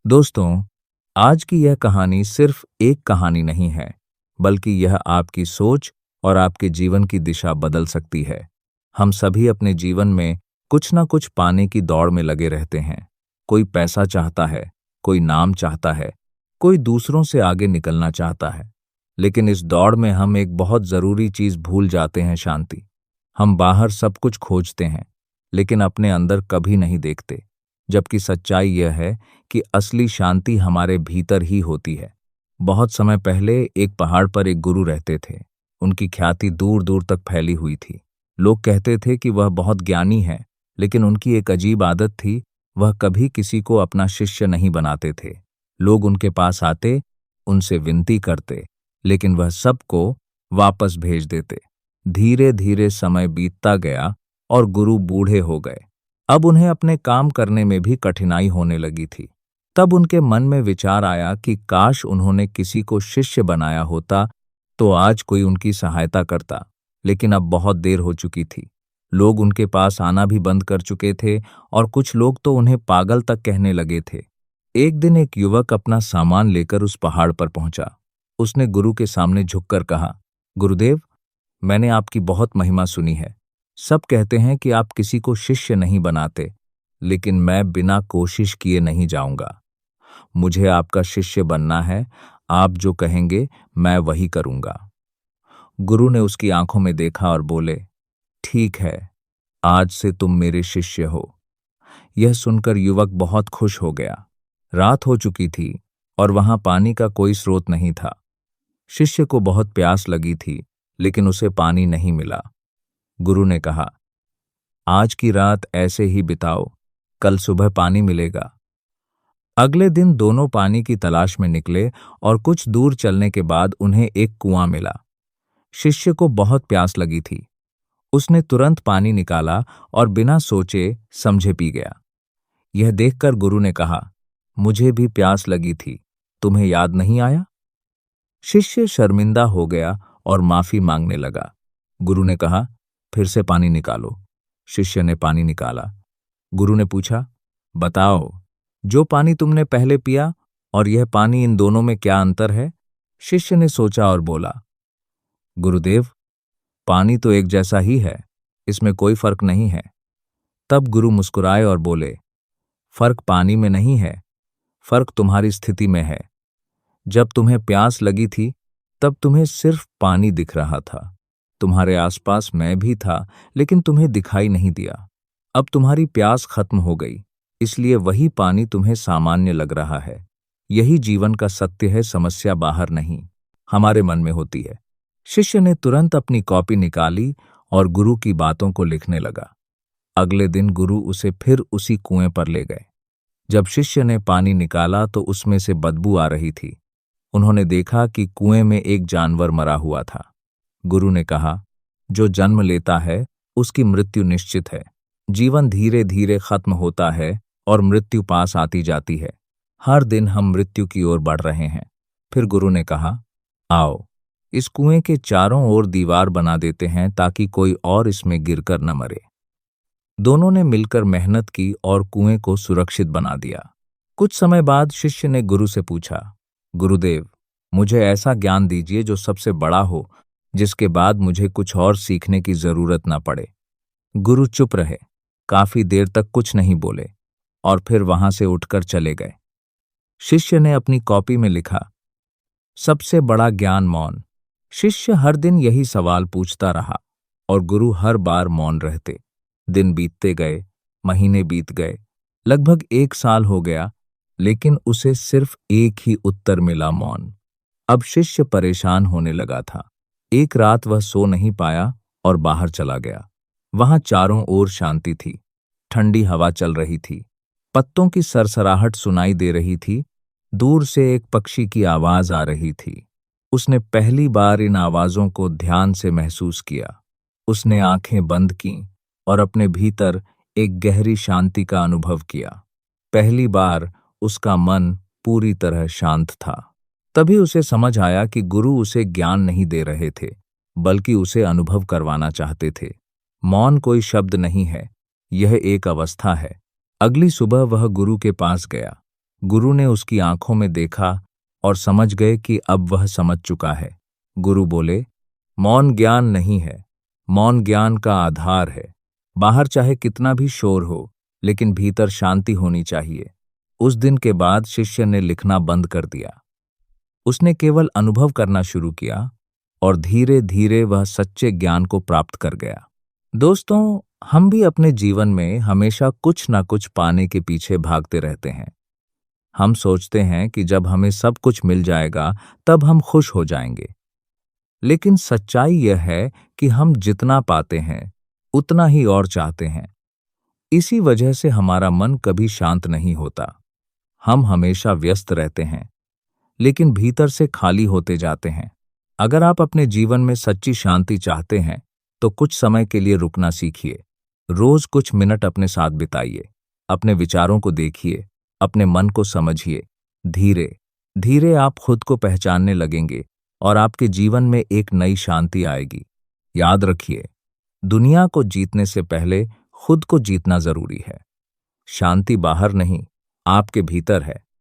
दोस्तों, आज की यह कहानी सिर्फ एक कहानी नहीं है, बल्कि यह आपकी सोच और आपके जीवन की दिशा बदल सकती है। हम सभी अपने जीवन में कुछ ना कुछ पाने की दौड़ में लगे रहते हैं। कोई पैसा चाहता है, कोई नाम चाहता है, कोई दूसरों से आगे निकलना चाहता है। लेकिन इस दौड़ में हम एक बहुत जरूरी चीज भूल जाते हैं, शांति। हम बाहर सब कुछ खोजते हैं, लेकिन अपने अंदर कभी नहीं देखते। जबकि सच्चाई यह है कि असली शांति हमारे भीतर ही होती है। बहुत समय पहले एक पहाड़ पर एक गुरु रहते थे। उनकी ख्याति दूर दूर तक फैली हुई थी। लोग कहते थे कि वह बहुत ज्ञानी है, लेकिन उनकी एक अजीब आदत थी, वह कभी किसी को अपना शिष्य नहीं बनाते थे। लोग उनके पास आते, उनसे विनती करते, लेकिन वह सबको वापस भेज देते। धीरे धीरे समय बीतता गया और गुरु बूढ़े हो गए। अब उन्हें अपने काम करने में भी कठिनाई होने लगी थी। तब उनके मन में विचार आया कि काश उन्होंने किसी को शिष्य बनाया होता तो आज कोई उनकी सहायता करता। लेकिन अब बहुत देर हो चुकी थी। लोग उनके पास आना भी बंद कर चुके थे और कुछ लोग तो उन्हें पागल तक कहने लगे थे। एक दिन एक युवक अपना सामान लेकर उस पहाड़ पर पहुंचा। उसने गुरु के सामने झुककर कहा, गुरुदेव, मैंने आपकी बहुत महिमा सुनी है। सब कहते हैं कि आप किसी को शिष्य नहीं बनाते, लेकिन मैं बिना कोशिश किए नहीं जाऊंगा। मुझे आपका शिष्य बनना है। आप जो कहेंगे मैं वही करूंगा। गुरु ने उसकी आंखों में देखा और बोले, ठीक है, आज से तुम मेरे शिष्य हो। यह सुनकर युवक बहुत खुश हो गया। रात हो चुकी थी और वहां पानी का कोई स्रोत नहीं था। शिष्य को बहुत प्यास लगी थी, लेकिन उसे पानी नहीं मिला। गुरु ने कहा, आज की रात ऐसे ही बिताओ, कल सुबह पानी मिलेगा। अगले दिन दोनों पानी की तलाश में निकले और कुछ दूर चलने के बाद उन्हें एक कुआं मिला। शिष्य को बहुत प्यास लगी थी। उसने तुरंत पानी निकाला और बिना सोचे समझे पी गया। यह देखकर गुरु ने कहा, मुझे भी प्यास लगी थी, तुम्हें याद नहीं आया? शिष्य शर्मिंदा हो गया और माफी मांगने लगा। गुरु ने कहा, फिर से पानी निकालो। शिष्य ने पानी निकाला। गुरु ने पूछा, बताओ, जो पानी तुमने पहले पिया और यह पानी, इन दोनों में क्या अंतर है? शिष्य ने सोचा और बोला, गुरुदेव, पानी तो एक जैसा ही है, इसमें कोई फर्क नहीं है। तब गुरु मुस्कुराए और बोले, फर्क पानी में नहीं है, फर्क तुम्हारी स्थिति में है। जब तुम्हें प्यास लगी थी, तब तुम्हें सिर्फ पानी दिख रहा था। तुम्हारे आसपास मैं भी था, लेकिन तुम्हें दिखाई नहीं दिया। अब तुम्हारी प्यास खत्म हो गई, इसलिए वही पानी तुम्हें सामान्य लग रहा है। यही जीवन का सत्य है। समस्या बाहर नहीं, हमारे मन में होती है। शिष्य ने तुरंत अपनी कॉपी निकाली और गुरु की बातों को लिखने लगा। अगले दिन गुरु उसे फिर उसी कुएं पर ले गए। जब शिष्य ने पानी निकाला तो उसमें से बदबू आ रही थी। उन्होंने देखा कि कुएं में एक जानवर मरा हुआ था। गुरु ने कहा, जो जन्म लेता है उसकी मृत्यु निश्चित है। जीवन धीरे धीरे खत्म होता है और मृत्यु पास आती जाती है। हर दिन हम मृत्यु की ओर बढ़ रहे हैं। फिर गुरु ने कहा, आओ, इस कुएं के चारों ओर दीवार बना देते हैं ताकि कोई और इसमें गिरकर न मरे। दोनों ने मिलकर मेहनत की और कुएं को सुरक्षित बना दिया। कुछ समय बाद शिष्य ने गुरु से पूछा, गुरुदेव, मुझे ऐसा ज्ञान दीजिए जो सबसे बड़ा हो, जिसके बाद मुझे कुछ और सीखने की जरूरत न पड़े। गुरु चुप रहे, काफी देर तक कुछ नहीं बोले और फिर वहां से उठकर चले गए। शिष्य ने अपनी कॉपी में लिखा, सबसे बड़ा ज्ञान मौन। शिष्य हर दिन यही सवाल पूछता रहा और गुरु हर बार मौन रहते। दिन बीतते गए, महीने बीत गए, लगभग 1 साल हो गया, लेकिन उसे सिर्फ एक ही उत्तर मिला, मौन। अब शिष्य परेशान होने लगा था। एक रात वह सो नहीं पाया और बाहर चला गया। वहां चारों ओर शांति थी। ठंडी हवा चल रही थी, पत्तों की सरसराहट सुनाई दे रही थी, दूर से एक पक्षी की आवाज आ रही थी। उसने पहली बार इन आवाजों को ध्यान से महसूस किया। उसने आंखें बंद कीं और अपने भीतर एक गहरी शांति का अनुभव किया। पहली बार उसका मन पूरी तरह शांत था। तभी उसे समझ आया कि गुरु उसे ज्ञान नहीं दे रहे थे, बल्कि उसे अनुभव करवाना चाहते थे। मौन कोई शब्द नहीं है, यह एक अवस्था है। अगली सुबह वह गुरु के पास गया। गुरु ने उसकी आंखों में देखा और समझ गए कि अब वह समझ चुका है। गुरु बोले, मौन ज्ञान नहीं है, मौन ज्ञान का आधार है। बाहर चाहे कितना भी शोर हो, लेकिन भीतर शांति होनी चाहिए। उस दिन के बाद शिष्य ने लिखना बंद कर दिया। उसने केवल अनुभव करना शुरू किया और धीरे धीरे वह सच्चे ज्ञान को प्राप्त कर गया। दोस्तों, हम भी अपने जीवन में हमेशा कुछ ना कुछ पाने के पीछे भागते रहते हैं। हम सोचते हैं कि जब हमें सब कुछ मिल जाएगा तब हम खुश हो जाएंगे। लेकिन सच्चाई यह है कि हम जितना पाते हैं उतना ही और चाहते हैं। इसी वजह से हमारा मन कभी शांत नहीं होता। हम हमेशा व्यस्त रहते हैं, लेकिन भीतर से खाली होते जाते हैं। अगर आप अपने जीवन में सच्ची शांति चाहते हैं तो कुछ समय के लिए रुकना सीखिए। रोज कुछ मिनट अपने साथ बिताइए, अपने विचारों को देखिए, अपने मन को समझिए। धीरे धीरे आप खुद को पहचानने लगेंगे और आपके जीवन में एक नई शांति आएगी। याद रखिए, दुनिया को जीतने से पहले खुद को जीतना जरूरी है। शांति बाहर नहीं, आपके भीतर है।